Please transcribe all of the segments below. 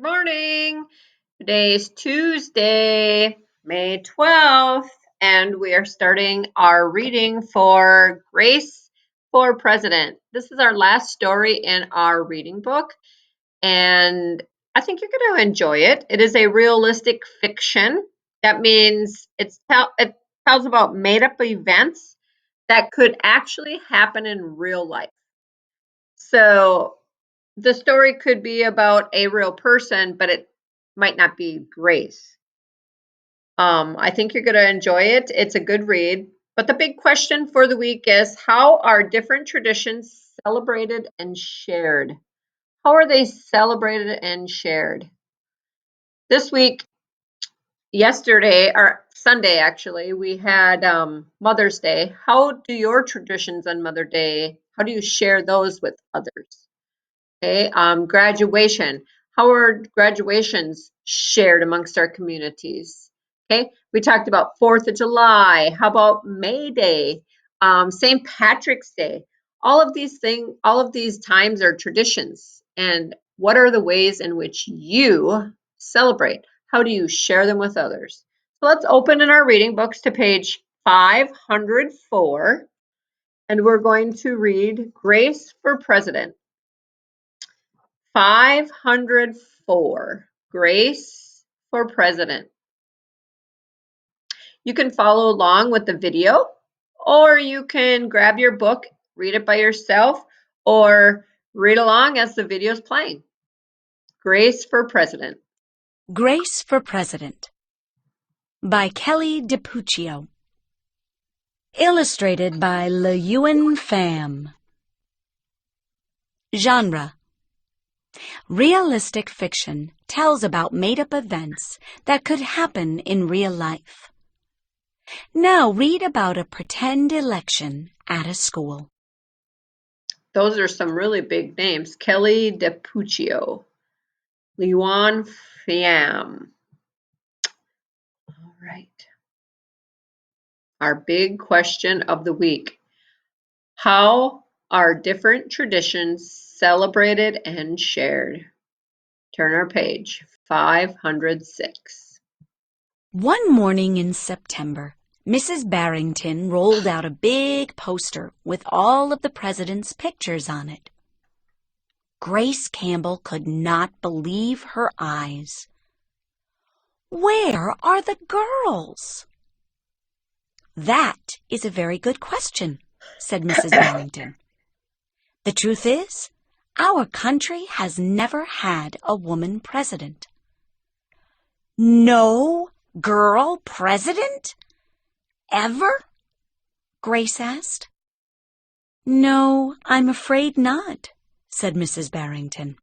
morning. Today's Tuesday, May 12th, and we are starting our reading for Grace for President. This is our last story in our reading book, and I think you're going to enjoy it. It is a realistic fiction. That means it tells about made-up events that could actually happen in real life. So the story could be about a real person, but it might not be Grace. I think you're going to enjoy it. It's a good read. But the big question for the week is, how are different traditions celebrated and shared? How are they celebrated and shared? This week, yesterday, or Sunday actually, we had Mother's Day. How do your traditions on Mother's Day, how do you share those with others? Okay, graduation. How are graduations shared amongst our communities? Okay, we talked about 4th of July. How about May Day? St. Patrick's Day. All of these times are traditions. And what are the ways in which you celebrate? How do you share them with others? So let's open in our reading books to page 504, and we're going to read Grace for President. 504, Grace for President. You can follow along with the video, or you can grab your book, read it by yourself, or read along as the video is playing. Grace for President. Grace for President by Kelly DiPuccio. Illustrated by Le Yuen Pham. Genre: realistic fiction tells about made-up events that could happen in real life. Now read about a pretend election at a school. Those are some really big names. Kelly DiPuccio, Le Yuen Pham. All right. Our big question of the week. How are different traditions celebrated and shared? Turn our page, 506. One morning in September, Mrs. Barrington rolled out a big poster with all of the president's pictures on it. Grace Campbell could not believe her eyes. Where are the girls? That is a very good question, said Mrs. Barrington. The truth is, our country has never had a woman president. No girl president? Ever? Grace asked. No, I'm afraid not, said Mrs. Barrington.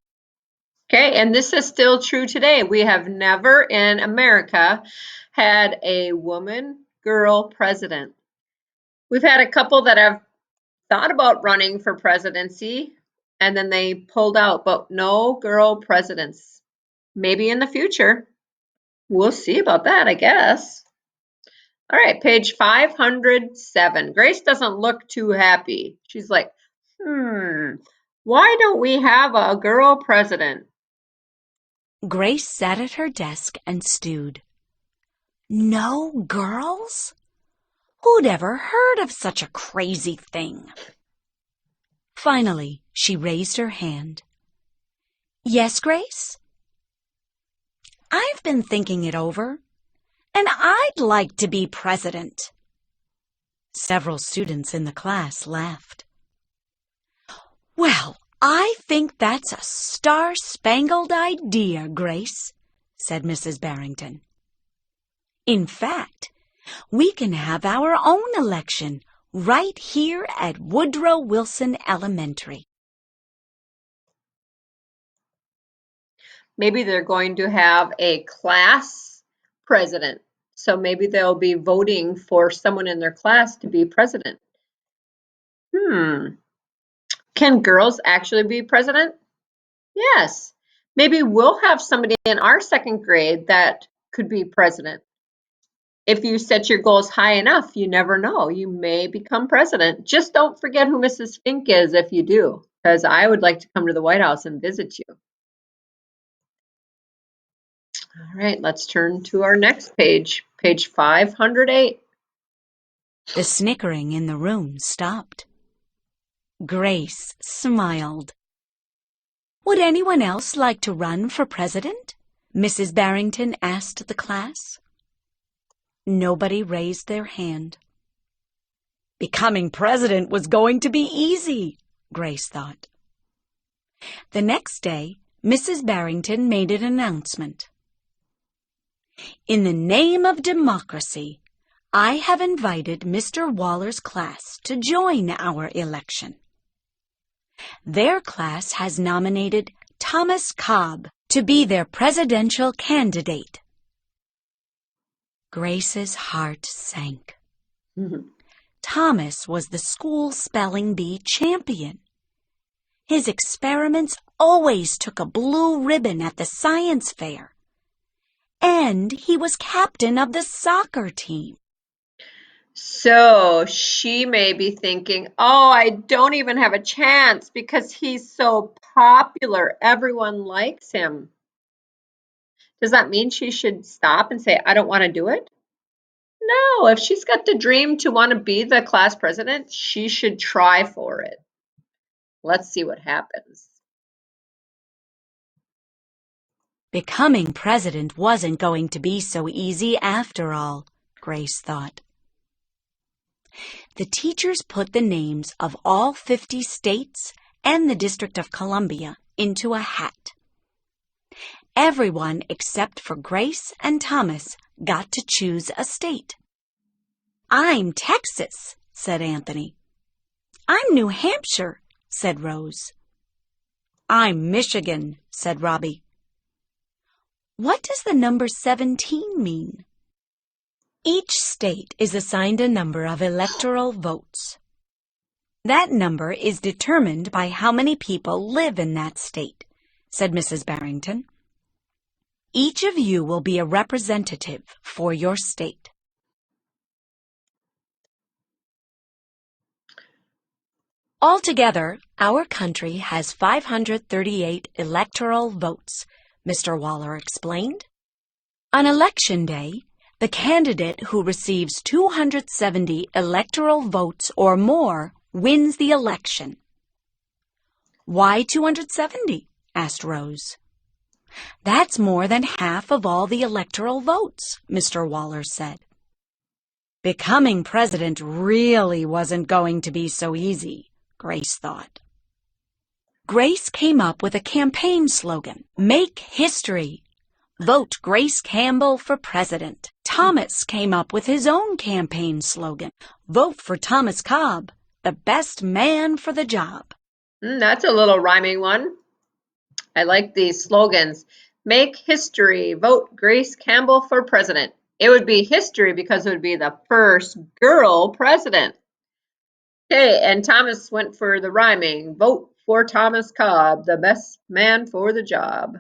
Okay, and this is still true today. We have never in America had a woman girl president. We've had a couple that have thought about running for presidency and then they pulled out, but no girl presidents. Maybe in the future. We'll see about that, I guess. All right, page 507. Grace doesn't look too happy. She's like, why don't we have a girl president? Grace sat at her desk and stewed. No girls? Who'd ever heard of such a crazy thing? Finally, she raised her hand. Yes, Grace? I've been thinking it over, and I'd like to be president. Several students in the class laughed. Well, I think that's a star-spangled idea, Grace, said Mrs. Barrington. In fact, we can have our own election right here at Woodrow Wilson Elementary. Maybe they're going to have a class president. So maybe they'll be voting for someone in their class to be president. Can girls actually be president? Yes. Maybe we'll have somebody in our 2nd grade that could be president. If you set your goals high enough, you never know. You may become president. Just don't forget who Mrs. Fink is if you do, because I would like to come to the White House and visit you. All right, let's turn to our next page, page 508. The snickering in the room stopped. Grace smiled. Would anyone else like to run for president? Mrs. Barrington asked the class. Nobody raised their hand. Becoming president was going to be easy, Grace thought. The next day, Mrs. Barrington made an announcement. In the name of democracy, I have invited Mr. Waller's class to join our election. Their class has nominated Thomas Cobb to be their presidential candidate. Grace's heart sank. Thomas was the school spelling bee champion. His experiments always took a blue ribbon at the science fair. And he was captain of the soccer team. So she may be thinking, oh, I don't even have a chance because he's so popular. Everyone likes him. Does that mean she should stop and say, I don't want to do it? No, if she's got the dream to want to be the class president, she should try for it. Let's see what happens. Becoming president wasn't going to be so easy after all, Grace thought. The teachers put the names of all 50 states and the District of Columbia into a hat. Everyone except for Grace and Thomas got to choose a state. I'm Texas, said Anthony. I'm New Hampshire, said Rose. I'm Michigan, said Robbie. What does the number 17 mean? Each state is assigned a number of electoral votes. That number is determined by how many people live in that state, said Mrs. Barrington. Each of you will be a representative for your state. Altogether, our country has 538 electoral votes, Mr. Waller explained. On election day, the candidate who receives 270 electoral votes or more wins the election. Why 270? Asked Rose. That's more than half of all the electoral votes, Mr. Waller said. Becoming president really wasn't going to be so easy, Grace thought. Grace came up with a campaign slogan, Make History. Vote Grace Campbell for president. Thomas came up with his own campaign slogan, Vote for Thomas Cobb, the best man for the job. That's a little rhyming one. I like these slogans. Make history, vote Grace Campbell for president. It would be history because it would be the first girl president. Okay, and Thomas went for the rhyming. Vote for Thomas Cobb, the best man for the job.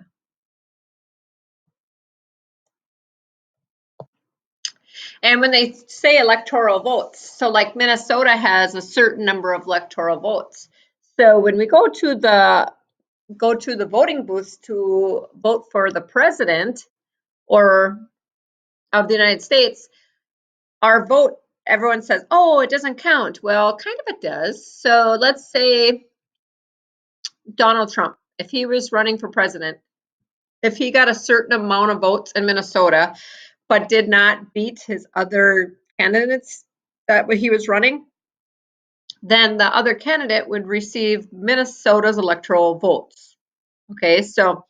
And when they say electoral votes, so like Minnesota has a certain number of electoral votes. So when we go to the voting booths to vote for the president or of the United States, our vote, everyone says, oh, it doesn't count. Well, kind of it does. So let's say Donald Trump, if he was running for president, if he got a certain amount of votes in Minnesota, but did not beat his other candidates that he was running, then the other candidate would receive Minnesota's electoral votes. Okay, so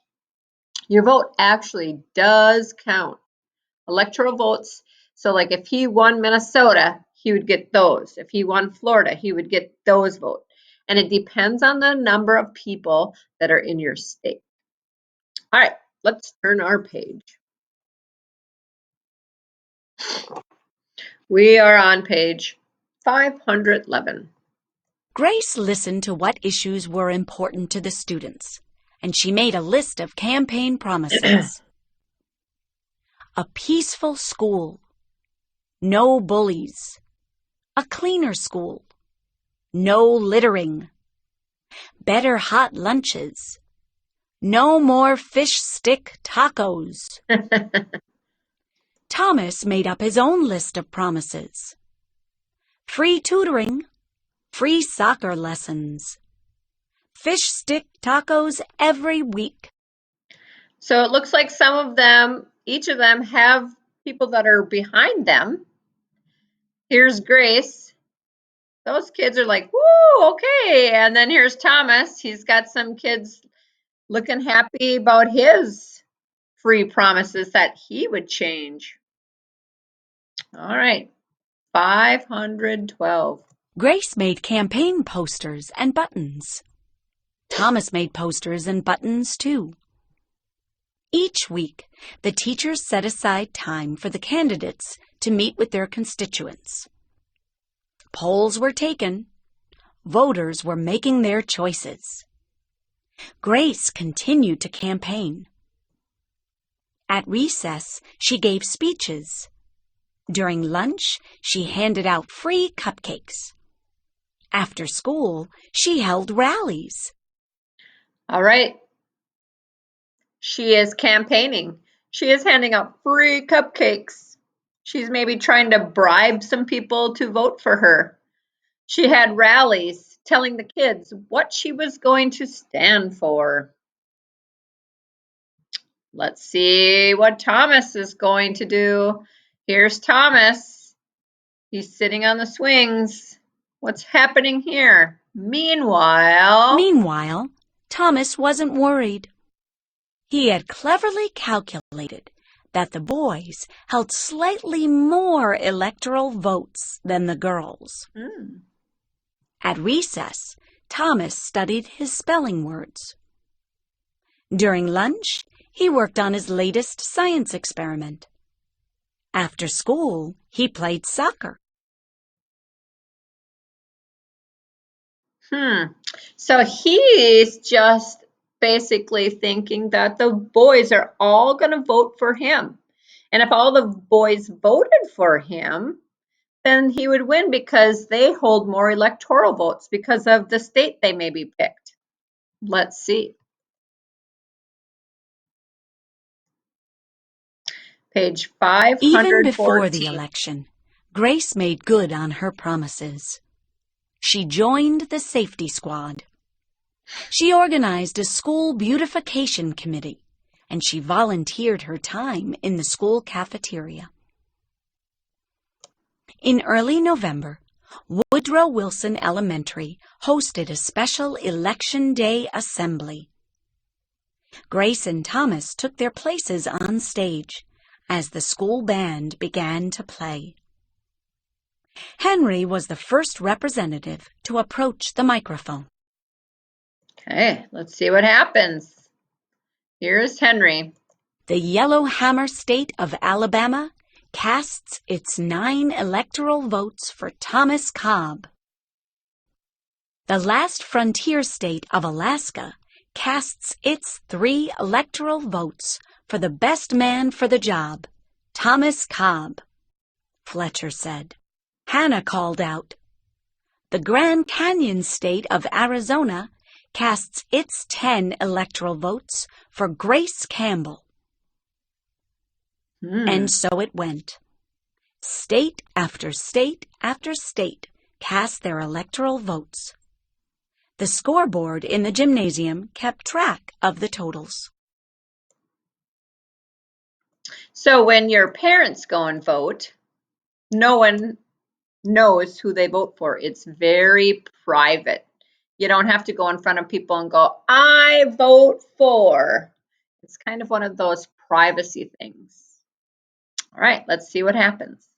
your vote actually does count. Electoral votes. So like if he won Minnesota, he would get those. If he won Florida, he would get those votes. And it depends on the number of people that are in your state. All right, let's turn our page. We are on page 511. Grace listened to what issues were important to the students, and she made a list of campaign promises. A peaceful school, no bullies, a cleaner school, no littering, better hot lunches, No more fish stick tacos. Thomas made up his own list of promises. Free tutoring, free soccer lessons, fish stick tacos every week. So it looks like some of them, each of them have people that are behind them. Here's Grace. Those kids are like, woo, okay. And then here's Thomas. He's got some kids looking happy about his free promises that he would change. All right, 512. Grace made campaign posters and buttons. Thomas made posters and buttons too. Each week, the teachers set aside time for the candidates to meet with their constituents. Polls were taken. Voters were making their choices. Grace continued to campaign. At recess, she gave speeches. During lunch, she handed out free cupcakes. After school, she held rallies. All right. She is campaigning. She is handing out free cupcakes. She's maybe trying to bribe some people to vote for her. She had rallies telling the kids what she was going to stand for. Let's see what Thomas is going to do. Here's Thomas. He's sitting on the swings. What's happening here? Meanwhile, Thomas wasn't worried. He had cleverly calculated that the boys held slightly more electoral votes than the girls. At recess, Thomas studied his spelling words. During lunch, he worked on his latest science experiment. After school, he played soccer. So he's just basically thinking that the boys are all going to vote for him. And if all the boys voted for him, then he would win because they hold more electoral votes because of the state they may be picked. Let's see. Page 514. Even before the election, Grace made good on her promises. She joined the safety squad. She organized a school beautification committee, and she volunteered her time in the school cafeteria. In early November, Woodrow Wilson Elementary hosted a special Election Day assembly. Grace and Thomas took their places on stage as the school band began to play. Henry was the first representative to approach the microphone. Okay, let's see what happens. Here's Henry. The Yellowhammer State of Alabama casts its 9 electoral votes for Thomas Cobb. The last frontier state of Alaska casts its 3 electoral votes for the best man for the job, Thomas Cobb, Fletcher said. Hannah called out. The Grand Canyon state of Arizona casts its 10 electoral votes for Grace Campbell. And so it went. State after state after state cast their electoral votes. The scoreboard in the gymnasium kept track of the totals. So when your parents go and vote, no one knows who they vote for. It's very private. You don't have to go in front of people and go, I vote for. It's kind of one of those privacy things. All right, let's see what happens.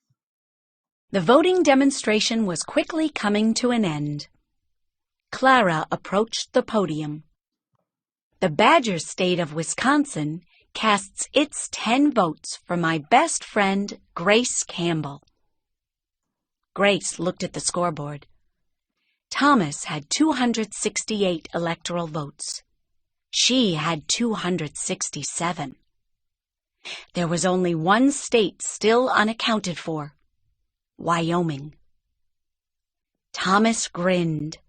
The voting demonstration was quickly coming to an end. Clara approached the podium. The Badger State of Wisconsin casts its 10 votes for my best friend, Grace Campbell. Grace looked at the scoreboard. Thomas had 268 electoral votes. She had 267. There was only one state still unaccounted for, Wyoming. Thomas grinned.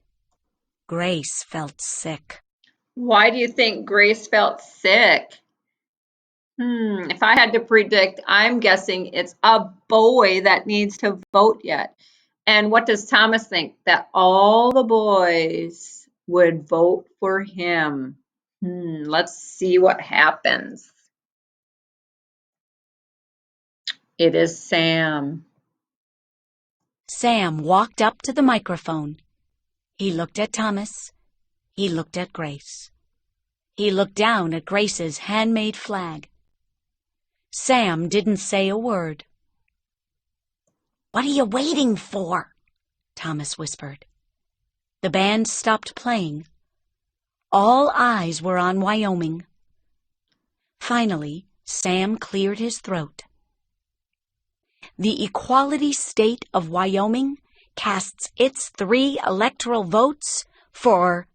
Grace felt sick. Why do you think Grace felt sick? If I had to predict, I'm guessing it's a boy that needs to vote yet. And what does Thomas think? That all the boys would vote for him. Let's see what happens. It is Sam. Sam walked up to the microphone. He looked at Thomas. He looked at Grace. He looked down at Grace's handmade flag. Sam didn't say a word. "What are you waiting for?" Thomas whispered. The band stopped playing. All eyes were on Wyoming. Finally, Sam cleared his throat. The equality state of Wyoming casts its 3 electoral votes for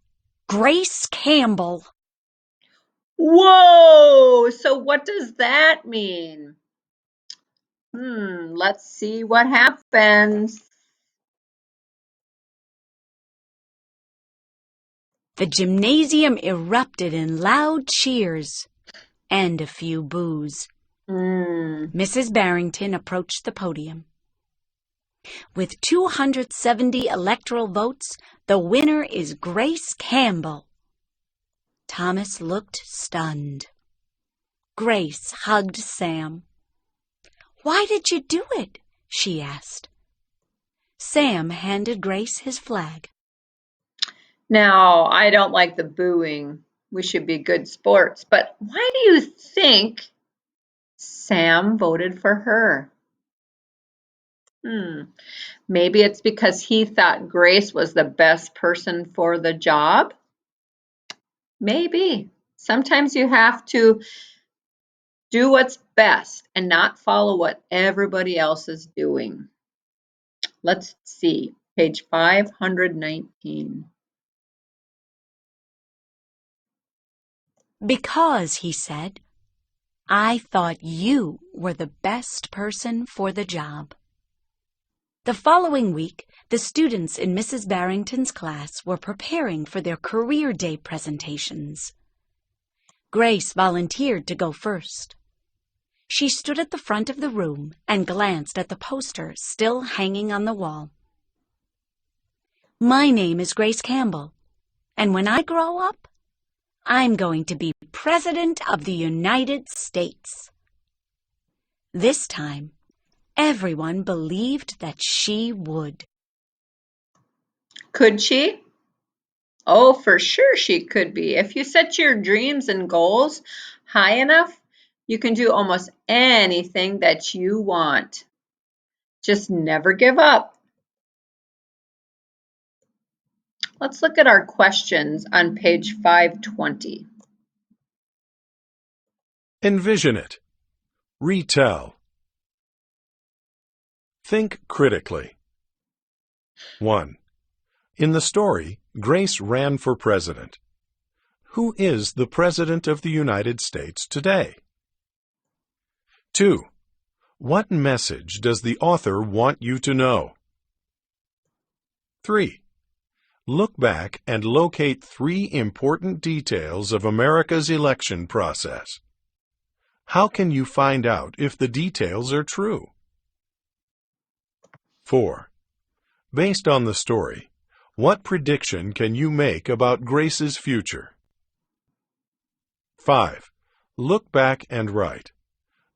Grace Campbell. Whoa! So what does that mean? Let's see what happens. The gymnasium erupted in loud cheers and a few boos. Mrs. Barrington approached the podium. With 270 electoral votes, the winner is Grace Campbell. Thomas looked stunned. Grace hugged Sam. "Why did you do it?" she asked. Sam handed Grace his flag. Now, I don't like the booing. We should be good sports. But why do you think Sam voted for her? Maybe it's because he thought Grace was the best person for the job? Maybe. Sometimes you have to do what's best and not follow what everybody else is doing. Let's see, page 519. "Because," he said, "I thought you were the best person for the job." The following week, the students in Mrs. Barrington's class were preparing for their career day presentations. Grace volunteered to go first. She stood at the front of the room and glanced at the poster still hanging on the wall. "My name is Grace Campbell, and when I grow up, I'm going to be President of the United States." This time, everyone believed that she would. Could she? Oh, for sure she could be. If you set your dreams and goals high enough, you can do almost anything that you want. Just never give up. Let's look at our questions on page 520. Envision it. Retell. Think critically. 1. In the story, Grace ran for president. Who is the President of the United States today? 2. What message does the author want you to know? 3. Look back and locate 3 important details of America's election process. How can you find out if the details are true? 4. Based on the story, what prediction can you make about Grace's future? 5. Look back and write.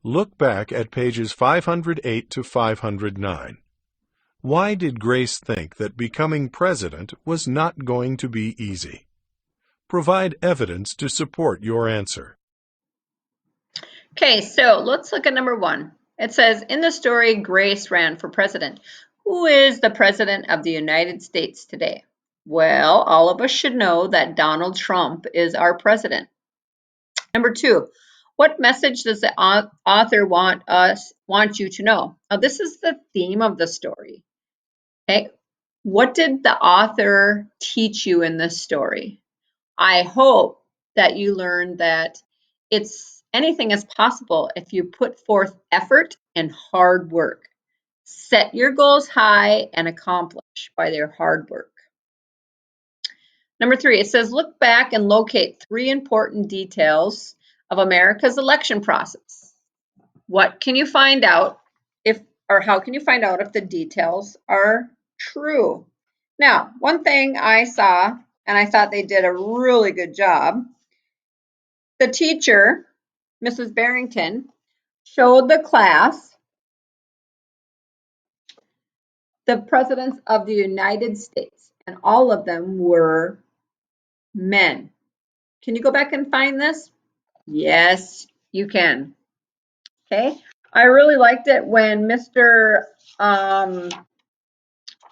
Look back at pages 508 to 509. Why did Grace think that becoming president was not going to be easy? Provide evidence to support your answer. Okay, so let's look at number 1. It says, in the story, Grace ran for president. Who is the president of the United States today? Well, all of us should know that Donald Trump is our president. Number 2, what message does the author want you to know? Now, this is the theme of the story. Okay, what did the author teach you in this story? I hope that you learned that anything is possible if you put forth effort and hard work. Set your goals high and accomplish by their hard work. Number 3, it says, look back and locate 3 important details of America's election process. What can you find out how can you find out if the details are true? Now, one thing I saw, and I thought they did a really good job, the teacher, Mrs. Barrington, showed the class the presidents of the United States, and all of them were men. Can you go back and find this? Yes, you can. Okay. I really liked it when Mr. I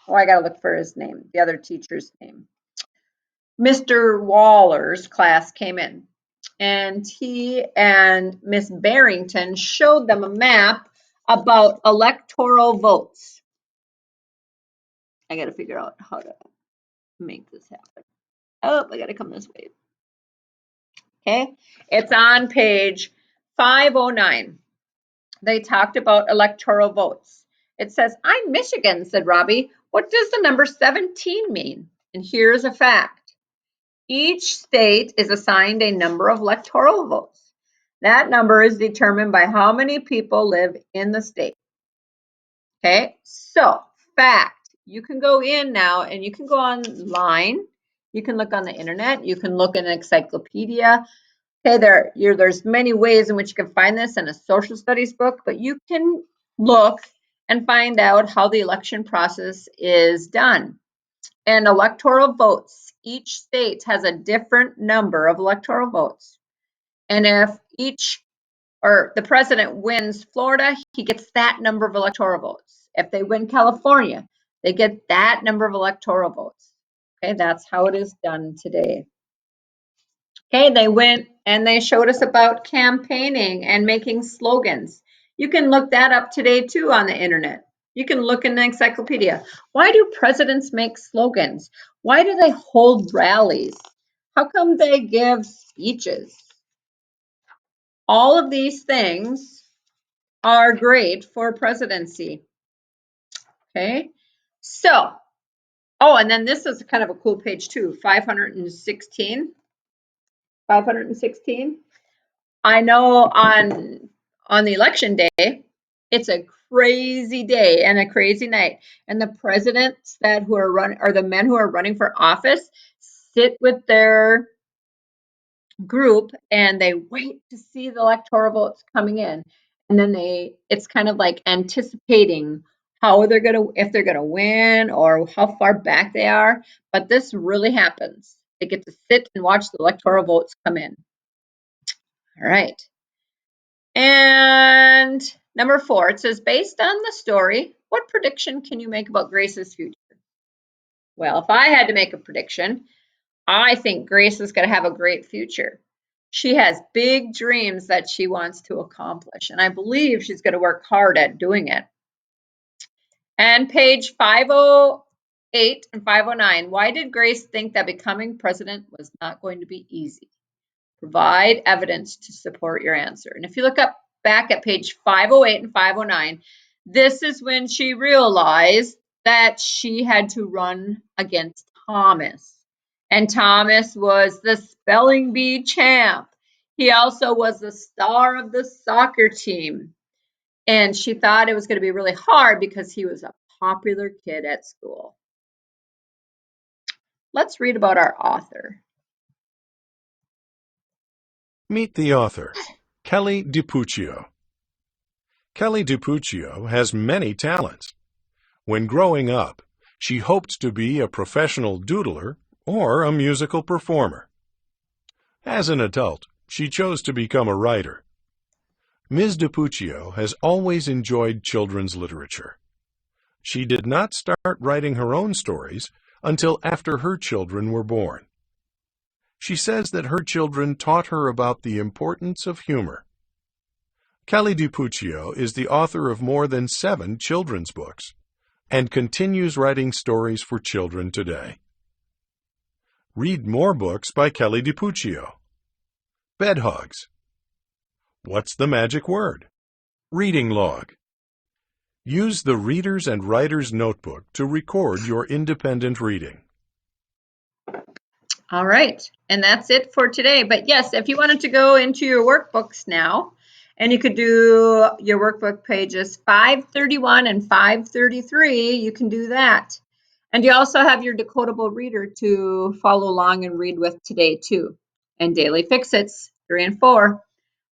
gotta look for his name, the other teacher's name. Mr. Waller's class came in, and he and Miss Barrington showed them a map about electoral votes. I gotta figure out how to make this happen. Oh, I gotta come this way. Okay, it's on page 509. They talked about electoral votes. It says, I'm Michigan, said Robbie. What does the number 17 mean? And here's a fact. Each state is assigned a number of electoral votes. That number is determined by how many people live in the state. Okay, so fact. You can go in now and you can go online. You can look on the internet. You can look in an encyclopedia. Okay, there's many ways in which you can find this in a social studies book, but you can look and find out how the election process is done. And electoral votes, each state has a different number of electoral votes. And if the president wins Florida, he gets that number of electoral votes. If they win California, they get that number of electoral votes. Okay, that's how it is done today. Okay, they went and they showed us about campaigning and making slogans. You can look that up today too on the internet. You can look in the encyclopedia. Why do presidents make slogans? Why do they hold rallies? How come they give speeches? All of these things are great for presidency. Okay, so, and then this is kind of a cool page too, 516. 516. I know on the election day, it's a crazy day and a crazy night. And the presidents who are running, or the men who are running for office, sit with their group and they wait to see the electoral votes coming in. And then it's kind of like anticipating if they're gonna win or how far back they are. But this really happens. They get to sit and watch the electoral votes come in. All right. And number 4, it says, based on the story, what prediction can you make about Grace's future? Well, if I had to make a prediction, I think Grace is going to have a great future. She has big dreams that she wants to accomplish, and I believe she's going to work hard at doing it. And page 508 and 509, why did Grace think that becoming president was not going to be easy? Provide evidence to support your answer. And if you look back at page 508 and 509, this is when she realized that she had to run against Thomas. And Thomas was the spelling bee champ. He also was the star of the soccer team. And she thought it was going to be really hard because he was a popular kid at school. Let's read about our author. Meet the author, Kelly DiPuccio. Kelly DiPuccio has many talents. When growing up, she hoped to be a professional doodler or a musical performer. As an adult, she chose to become a writer. Ms. DiPuccio has always enjoyed children's literature. She did not start writing her own stories until after her children were born. She says that her children taught her about the importance of humor. Kelly DiPuccio is the author of more than 7 children's books and continues writing stories for children today. Read more books by Kelly DiPuccio. Bedhugs. What's the magic word? Reading log. Use the Reader's and Writer's Notebook to record your independent reading. All right, and that's it for today. But yes, if you wanted to go into your workbooks now, and you could do your workbook pages 531 and 533, you can do that. And you also have your decodable reader to follow along and read with today too. And daily fix-its 3 and 4.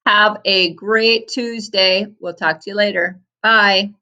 Have a great Tuesday. We'll talk to you later. Bye.